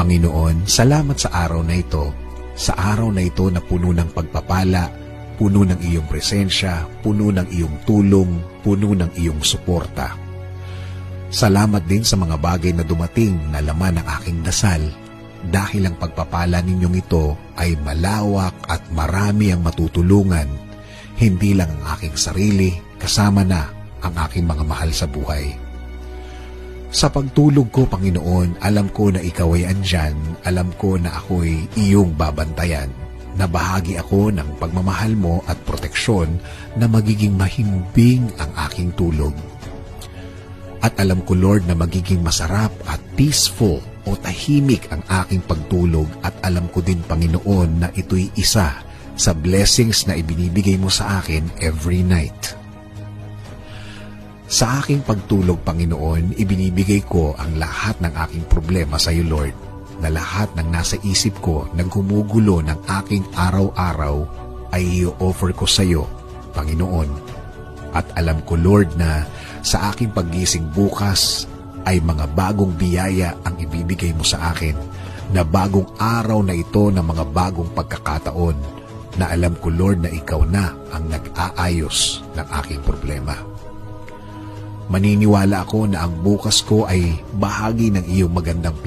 Panginoon, salamat sa araw na ito. Sa araw na ito na puno ng pagpapala, puno ng iyong presensya, puno ng iyong tulong, puno ng iyong suporta. Salamat din sa mga bagay na dumating na laman ng aking dasal, dahil ang pagpapala ninyong ito ay malawak at marami ang matutulungan, hindi lang ang aking sarili, kasama na ang aking mga mahal sa buhay. Sa pagtulog ko, Panginoon, alam ko na ikaw ay andyan, alam ko na ako'y iyong babantayan, na bahagi ako ng pagmamahal mo at proteksyon na magiging mahimbing ang aking tulog. At alam ko, Lord, na magiging masarap at peaceful o tahimik ang aking pagtulog, at alam ko din, Panginoon, na ito'y isa sa blessings na ibinibigay mo sa akin every night. Sa aking pagtulog, Panginoon, ibinibigay ko ang lahat ng aking problema sa iyo, Lord, na lahat ng nasa isip ko na gumugulo ng aking araw-araw ay i-offer ko sa iyo, Panginoon. At alam ko, Lord, na sa aking paggising bukas ay mga bagong biyaya ang ibibigay mo sa akin, na bagong araw na ito ng mga bagong pagkakataon, na alam ko, Lord, na ikaw na ang nag-aayos ng aking problema. Maniniwala ako na ang bukas ko ay bahagi ng iyong magandang